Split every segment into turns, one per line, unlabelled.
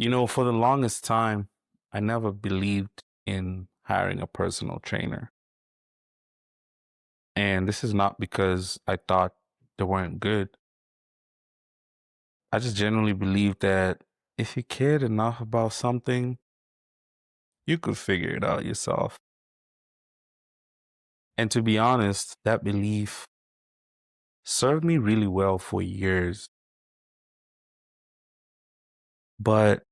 For the longest time, I never believed in hiring a personal trainer. And this is not because I thought they weren't good. I just genuinely believed that if you cared enough about something, you could figure it out yourself. And to be honest, that belief served me really well for years. But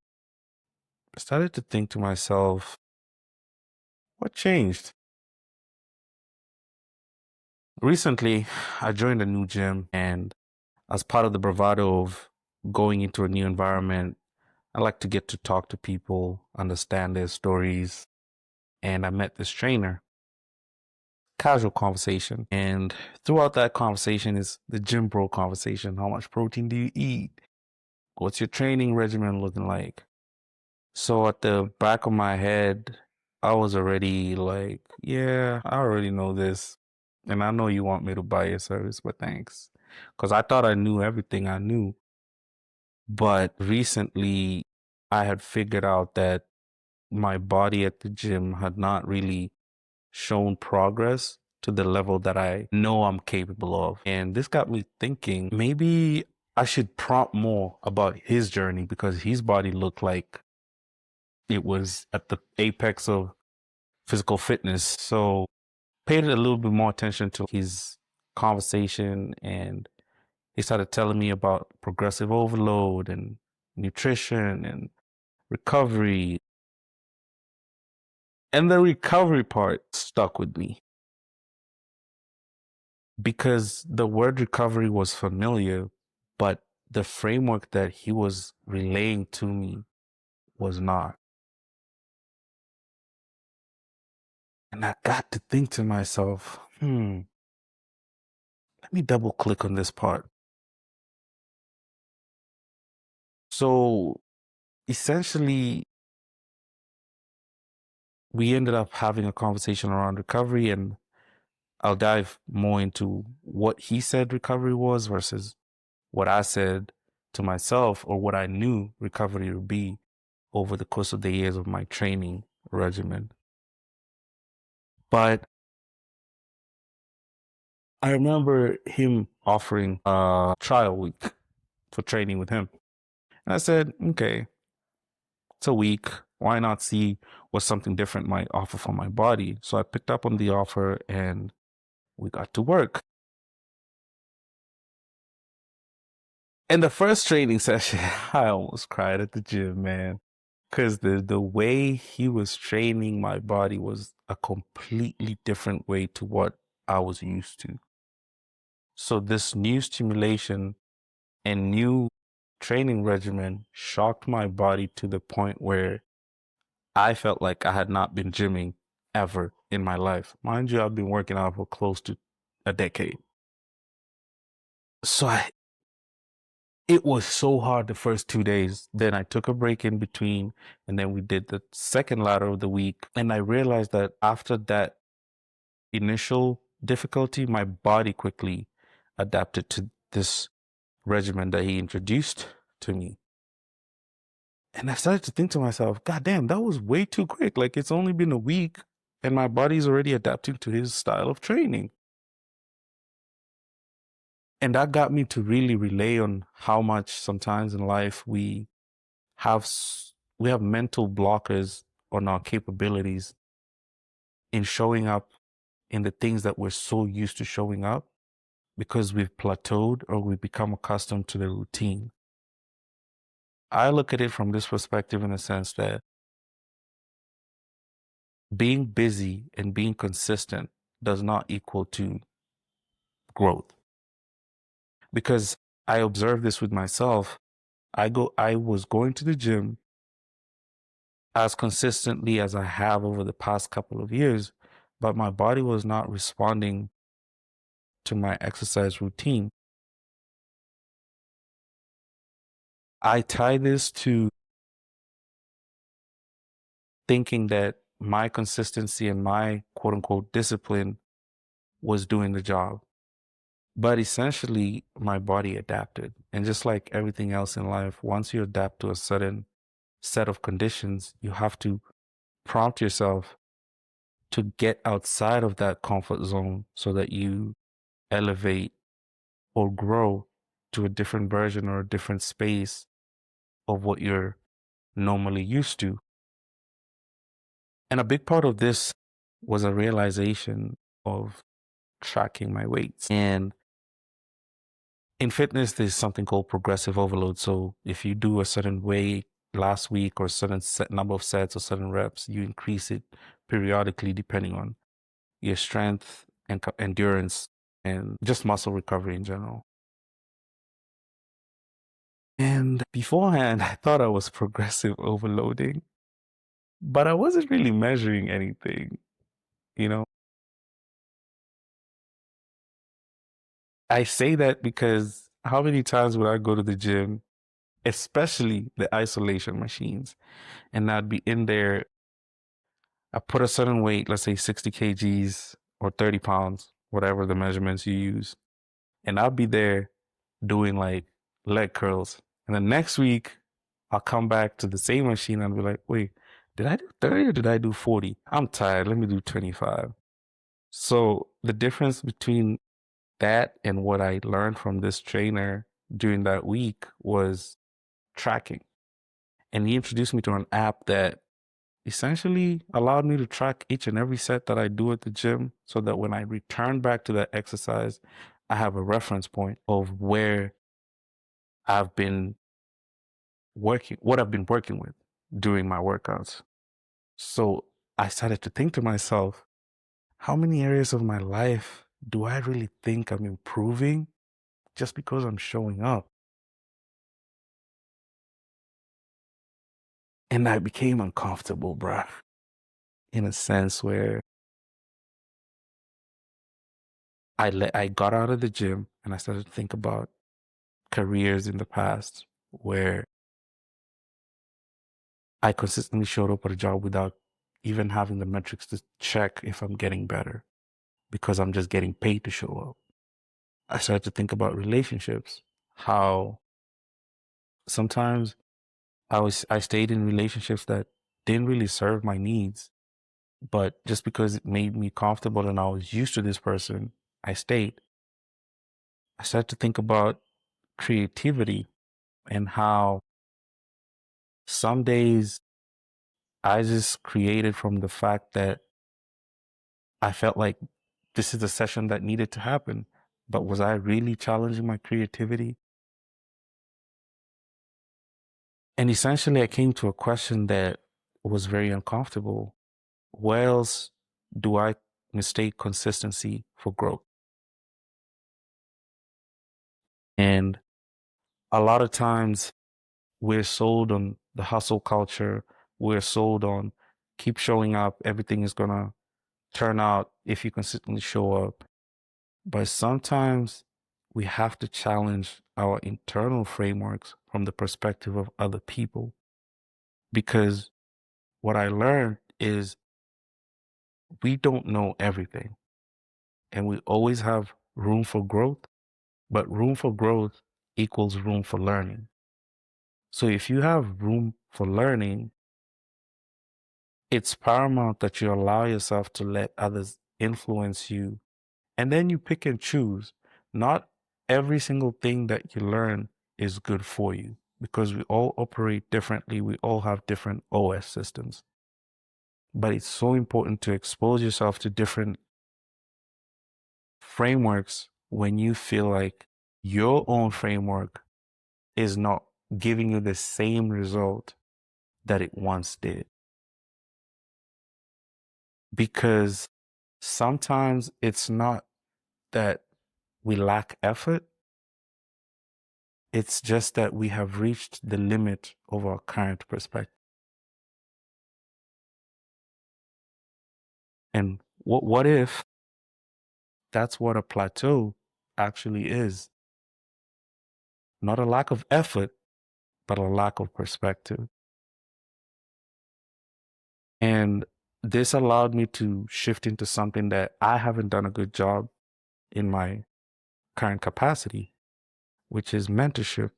I started to think to myself, what changed? Recently, I joined a new gym, and as part of the bravado of going into a new environment, I like to get to talk to people, understand their stories. And I met this trainer, casual conversation. And throughout that conversation is the gym bro conversation. How much protein do you eat? What's your training regimen looking like? So at the back of my head, I was already like, yeah, I already know this. And I know you want me to buy your service, but thanks. Because I thought I knew everything I knew. But recently, I had figured out that my body at the gym had not really shown progress to the level that I know I'm capable of. And this got me thinking maybe I should prompt more about his journey because his body looked like it was at the apex of physical fitness. So paid a little bit more attention to his conversation, and he started telling me about progressive overload and nutrition and recovery. And the recovery part stuck with me because the word recovery was familiar, but the framework that he was relaying to me was not. And I got to think to myself, let me double click on this part. So essentially, we ended up having a conversation around recovery, and I'll dive more into what he said recovery was versus what I said to myself or what I knew recovery would be over the course of the years of my training regimen. But I remember him offering a trial week for training with him. And I said, okay, it's a week. Why not see what something different might offer for my body? So I picked up on the offer and we got to work. In the first training session, I almost cried at the gym, man. Because the way he was training my body was a completely different way to what I was used to. So this new stimulation and new training regimen shocked my body to the point where I felt like I had not been gymming ever in my life. Mind you, I've been working out for close to a decade. So it was so hard the first 2 days. Then I took a break in between, and then we did the second ladder of the week. And I realized that after that initial difficulty, my body quickly adapted to this regimen that he introduced to me. And I started to think to myself, God damn, that was way too quick. Like it's only been a week and my body's already adapting to his style of training. And that got me to really relay on how much sometimes in life have we have mental blockers on our capabilities in showing up in the things that we're so used to showing up because we've plateaued or we've become accustomed to the routine. I look at it from this perspective in the sense that being busy and being consistent does not equal to growth. Because I observed this with myself. I was going to the gym as consistently as I have over the past couple of years, but my body was not responding to my exercise routine. I tie this to thinking that my consistency and my quote unquote discipline was doing the job. But essentially, my body adapted. And just like everything else in life, once you adapt to a certain set of conditions, you have to prompt yourself to get outside of that comfort zone so that you elevate or grow to a different version or a different space of what you're normally used to. And a big part of this was a realization of tracking my weights. And in fitness, there's something called progressive overload. So if you do a certain weight last week or a certain set number of sets or certain reps, you increase it periodically depending on your strength and endurance and just muscle recovery in general. And beforehand, I thought I was progressive overloading, but I wasn't really measuring anything, you know? I say that because how many times would I go to the gym, especially the isolation machines, and I'd be in there, I put a certain weight, let's say 60 kgs or 30 pounds, whatever the measurements you use, and I'll be there doing like leg curls. And the next week, I'll come back to the same machine and be like, wait, did I do 30 or did I do 40? I'm tired. Let me do 25. So the difference between that and what I learned from this trainer during that week was tracking. And he introduced me to an app that essentially allowed me to track each and every set that I do at the gym so that when I return back to that exercise, I have a reference point of where I've been working, what I've been working with during my workouts. So I started to think to myself, how many areas of my life do I really think I'm improving just because I'm showing up? And I became uncomfortable, bruh, in a sense where I got out of the gym and I started to think about careers in the past where I consistently showed up at a job without even having the metrics to check if I'm getting better because I'm just getting paid to show up. I started to think about relationships, how sometimes I stayed in relationships that didn't really serve my needs, but just because it made me comfortable and I was used to this person, I stayed. I started to think about creativity and how some days I just created from the fact that I felt like this is a session that needed to happen. But was I really challenging my creativity? And essentially, I came to a question that was very uncomfortable. Where else do I mistake consistency for growth? And a lot of times we're sold on the hustle culture. We're sold on keep showing up. Everything is going to turn out if you consistently show up. But sometimes we have to challenge our internal frameworks from the perspective of other people. Because what I learned is we don't know everything and we always have room for growth, but room for growth equals room for learning. So if you have room for learning, it's paramount that you allow yourself to let others influence you. And then you pick and choose. Not every single thing that you learn is good for you because we all operate differently. We all have different OS systems. But it's so important to expose yourself to different frameworks when you feel like your own framework is not giving you the same result that it once did. Because sometimes it's not that we lack effort, it's just that we have reached the limit of our current perspective. And what if that's what a plateau actually is? Not a lack of effort, but a lack of perspective. And this allowed me to shift into something that I haven't done a good job in my current capacity, which is mentorship.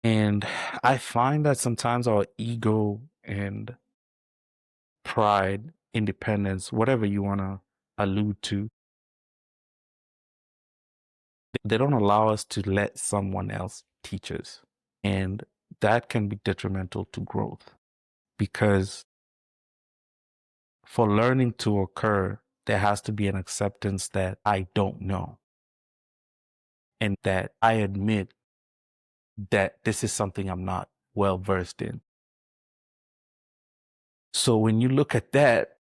And I find that sometimes our ego and pride, independence, whatever you want to allude to, they don't allow us to let someone else teach us. And that can be detrimental to growth because for learning to occur, there has to be an acceptance that I don't know and that I admit that this is something I'm not well versed in. So when you look at that,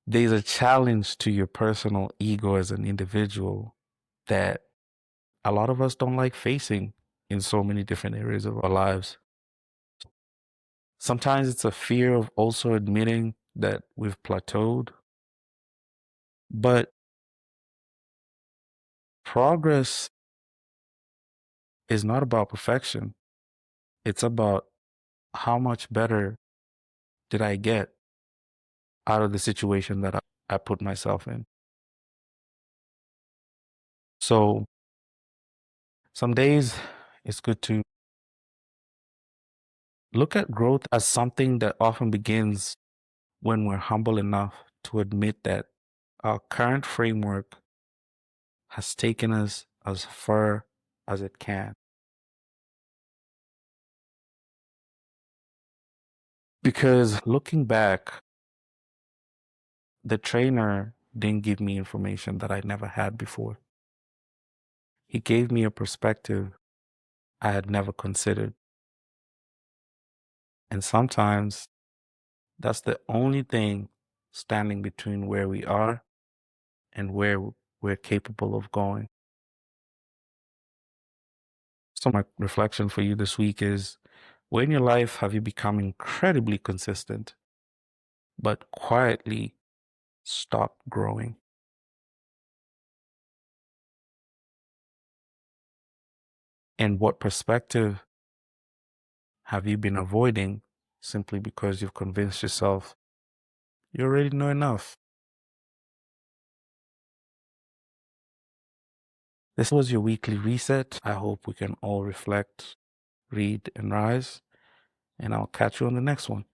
there's a challenge to your personal ego as an individual that a lot of us don't like facing in so many different areas of our lives. Sometimes it's a fear of also admitting that we've plateaued, but progress is not about perfection. It's about how much better did I get out of the situation that I put myself in. So some days it's good to look at growth as something that often begins when we're humble enough to admit that our current framework has taken us as far as it can. Because looking back, the trainer didn't give me information that I never had before. He gave me a perspective I had never considered. And sometimes that's the only thing standing between where we are and where we're capable of going. So my reflection for you this week is, where in your life have you become incredibly consistent, but quietly stopped growing? And what perspective have you been avoiding simply because you've convinced yourself you already know enough? This was your weekly reset. I hope we can all reflect, read, and rise. And I'll catch you on the next one.